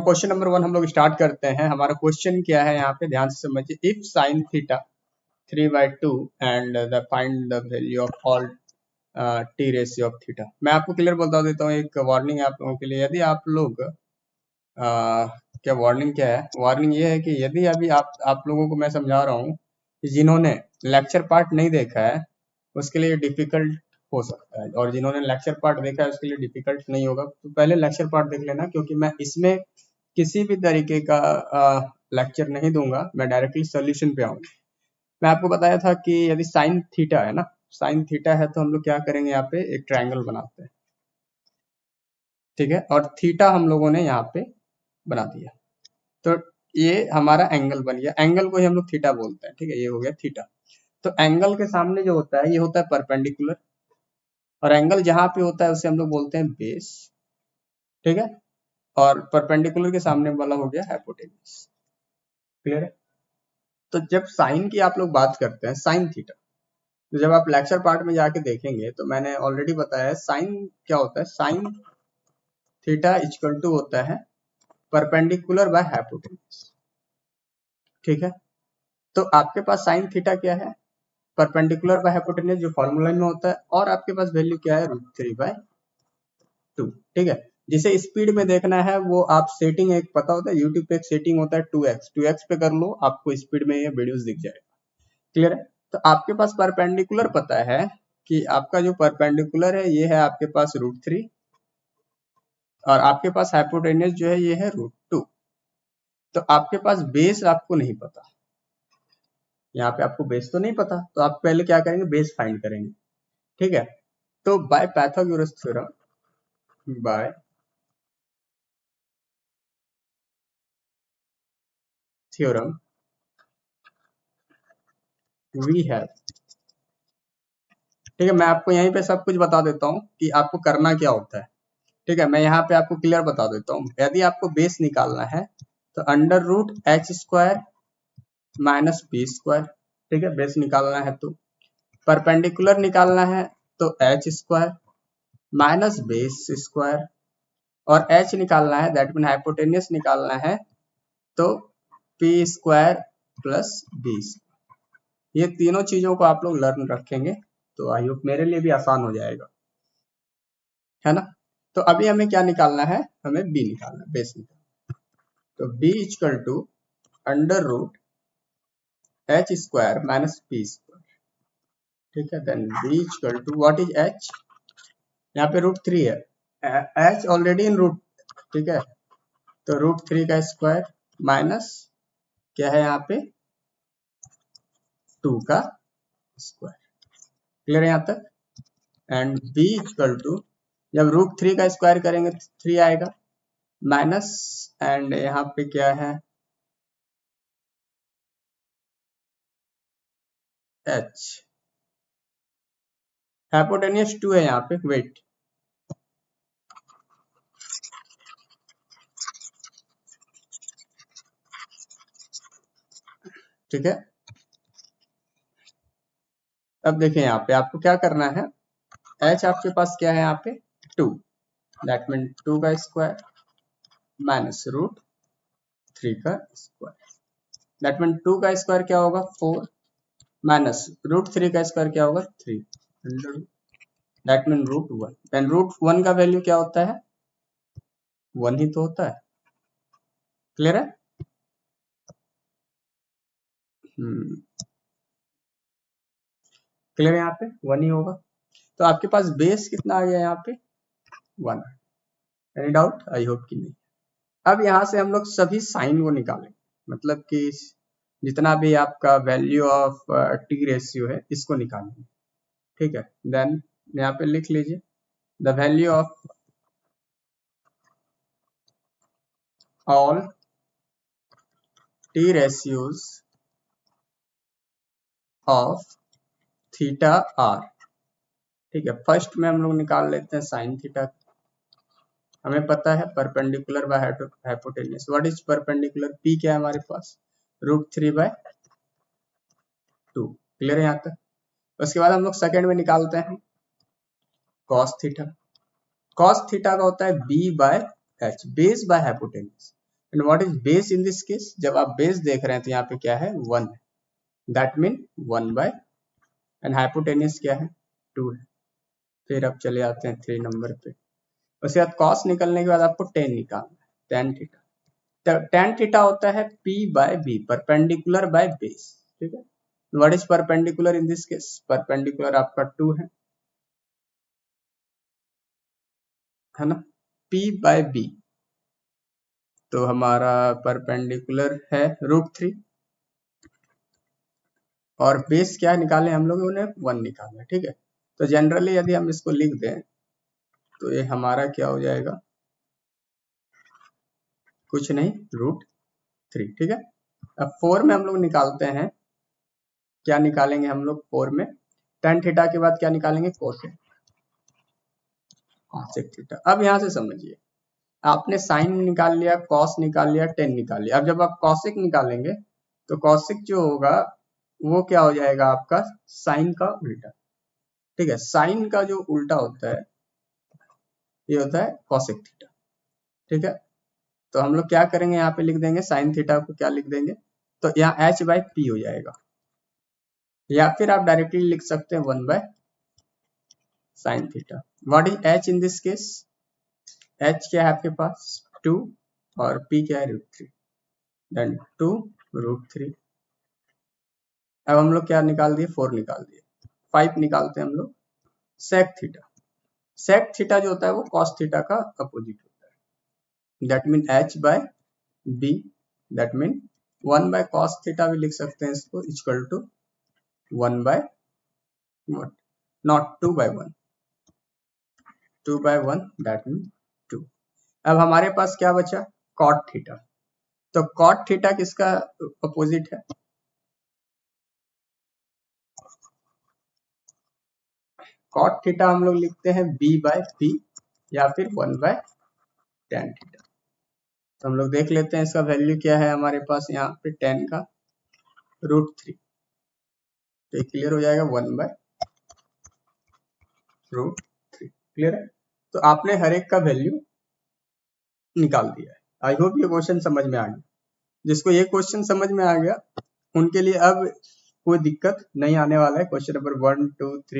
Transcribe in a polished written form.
Question number 1 हम लोग start करते हैं। हमारा क्वेश्चन क्या है यहाँ पे ध्यान से समझिए। If sine theta 3/2 and the find the value of all T ratio of theta. मैं आपको क्लियर बता देता हूँ, एक वार्निंग है आप लोगों के लिए। यदि आप लोग क्या वार्निंग क्या है, वार्निंग ये है कि यदि अभी आप लोगों को मैं समझा रहा हूँ कि जिन्होंने लेक्चर पार्ट नहीं देखा है उसके लिए डिफिकल्ट हो सकता है, और जिन्होंने लेक्चर पार्ट देखा है उसके लिए डिफिकल्ट नहीं होगा। तो पहले लेक्चर पार्ट देख लेना, क्योंकि मैं इसमें किसी भी तरीके का लेक्चर नहीं दूंगा, मैं डायरेक्टली सोल्यूशन पे आऊंगा। मैं आपको बताया था कि यदि साइन थीटा है ना, साइन थीटा है तो हम लोग क्या करेंगे, यहाँ पे एक ट्रायंगल बनाते हैं, ठीक है। और थीटा हम लोगों ने यहाँ पे बना दिया, तो ये हमारा एंगल बन गया। एंगल को ही हम लोग थीटा बोलते हैं, ठीक है। ये हो गया थीटा। तो एंगल के सामने जो होता है ये होता है परपेंडिकुलर, और एंगल जहां पे होता है उसे हम लोग बोलते हैं बेस, ठीक है। और परपेंडिकुलर के सामने वाला हो गया हाइपोटेन्यूज। क्लियर है। तो जब साइन की आप लोग बात करते हैं, साइन थीटा, तो जब आप लेक्चर पार्ट में जाके देखेंगे तो मैंने ऑलरेडी बताया साइन क्या होता है। साइन थीटा इक्वल टू होता है परपेंडिकुलर बाय हाइपोटेन्यूज, ठीक है। तो आपके पास साइन थीटा क्या है, परपेंडिकुलर बाय हाइपोटेन्यूज जो फॉर्मूला में होता है, और आपके पास वैल्यू क्या है, √3/2, ठीक है। जिसे स्पीड में देखना है वो आप सेटिंग एक पता होता है, यूट्यूब पे एक सेटिंग होता है 2x पे कर लो, आपको स्पीड में ये वीडियोस दिख जाएगा। क्लियर है। तो आपके पास परपेंडिकुलर पता है कि आपका जो परपेंडिकुलर है ये है आपके पास √3, और आपके पास हाइपोटेन्यूज जो है ये है √2। तो आपके पास बेस आपको नहीं पता, यहाँ पे आपको बेस तो नहीं पता, तो आप पहले क्या करेंगे, बेस फाइंड करेंगे, ठीक है। तो by Pythagoras theorem we have, ठीक है। मैं आपको यहीं पे सब कुछ बता देता हूँ कि आपको करना क्या होता है, ठीक है। मैं यहाँ पे आपको क्लियर बता देता हूँ। यदि आपको बेस निकालना है तो √h² माइनस b², ठीक है, बेस निकालना है। तो परपेंडिकुलर निकालना है तो h² माइनस बेस स्क्वायर, और h निकालना है दैट मीन हाइपोटेन्यूस निकालना है तो p² प्लस b। ये तीनों चीजों को आप लोग लर्न रखेंगे तो आई होप मेरे लिए भी आसान हो जाएगा, है ना। तो अभी हमें क्या निकालना है, हमें b निकालना है, बेस निकालना है। तो b equal to √h² minus p², ठीक है। Then b equal to what is h, यहाँ पे √3 है, h ऑलरेडी इन रूट, ठीक है। तो √3 का स्क्वायर माइनस क्या है यहाँ पे 2 का स्क्वायर। क्लियर है यहाँ तक। एंड b इक्वल टू, जब √3 का स्क्वायर करेंगे तो 3 आएगा, माइनस एंड यहाँ पे क्या है h, हाइपोटेन्यूस 2 है यहाँ पे, वेट, ठीक है। अब देखिए यहाँ पे आपको क्या करना है, h आपके पास क्या है यहाँ पे 2, दैट मीन 2 का स्क्वायर माइनस √3 का स्क्वायर, दैट मीन 2 का स्क्वायर क्या होगा 4, माइनस √3 का स्क्वायर क्या होगा 3, दैट मीन √1। एंड √1 का वैल्यू क्या होता है, 1 ही तो होता है। क्लियर है। क्लियर है, यहाँ पे 1 ही होगा। तो आपके पास बेस कितना आ गया यहाँ पे 1। एनी डाउट, आई होप कि नहीं। अब यहाँ से हम लोग सभी साइन को निकालेंगे, मतलब कि जितना भी आपका वैल्यू ऑफ टी रेशियो है इसको निकालेंगे, ठीक है। देन यहाँ पे लिख लीजिए the value of all T ratios of theta are, ठीक है। फर्स्ट में हम लोग निकाल लेते हैं साइन थीटा। हमें पता है perpendicular by hypotenuse, what is perpendicular, P क्या है हमारे पास √3/2। क्लियर है यहाँ तक। उसके बाद हम लोग सेकंड में निकालते हैं कॉस थीटा। कॉस थीटा का होता है b/h, base by hypotenuse. And what is base in this case? जब आप बेस देख रहे हैं तो यहाँ पे क्या है 1 है, that mean 1 by, and hypotenuse क्या है 2 है। फिर अब चले आते हैं 3 नंबर पे। उसके बाद कॉस निकलने के बाद आपको टेन निकालना है, टेन थीटा। टेन थीटा होता है P by B, perpendicular by base, ठीक है। What is perpendicular in this case? Perpendicular आपका 2 है ना, P बाय B, तो हमारा परपेंडिकुलर है √3, और बेस क्या निकाले हम लोग, उन्हें 1 निकालना, ठीक है। तो जनरली यदि हम इसको लिख दें तो ये हमारा क्या हो जाएगा, कुछ नहीं √3, ठीक है। अब 4 में हम लोग निकालते हैं, क्या निकालेंगे हम लोग 4 में, tan थीटा के बाद क्या निकालेंगे, कोसेक थीटा। अब यहाँ से समझिए, आपने साइन निकाल लिया, कॉस निकाल लिया, टेन निकाल लिया। अब जब आप कॉसेक निकालेंगे तो कॉसेक जो होगा वो क्या हो जाएगा आपका, साइन का उल्टा, ठीक है। साइन का जो उल्टा होता है ये होता है कॉसेक थीटा, ठीक है। तो हम लोग क्या करेंगे, यहाँ पे लिख देंगे साइन थीटा को, क्या लिख देंगे, तो यहाँ h बाय पी हो जाएगा, या फिर आप डायरेक्टली लिख सकते हैं 1 by sine theta. What is h in this case, h क्या है आपके पास 2, और p क्या है √3, देन 2 √3। अब हम लोग क्या निकाल दिए, 4 निकाल दिए, 5 निकालते हैं हम लोग सेक थीटा। सेक थीटा जो होता है वो कॉस थीटा का अपोजिट होता है, that mean h by b, that mean 1 by cos theta भी लिख सकते हैं इसको, equal to 1 by what, not 2 by 1, 2 by 1 that mean 2। अब हमारे पास क्या बचा, कॉट थीटा। तो कॉट थीटा किसका अपोजिट है, कॉट थीटा हम लोग लिखते हैं b बाय p, या फिर 1 बाय tan थीटा। तो हम लोग देख लेते हैं इसका वैल्यू क्या है हमारे पास, यहाँ पे 10 का √3, तो क्लियर हो जाएगा 1 बाय √3, क्लियर है। तो आपने हर एक का वैल्यू निकाल दिया है। आई होप ये क्वेश्चन समझ में आ गया। जिसको ये क्वेश्चन समझ में आ गया उनके लिए अब कोई दिक्कत नहीं आने वाला है। Question number 1 2 3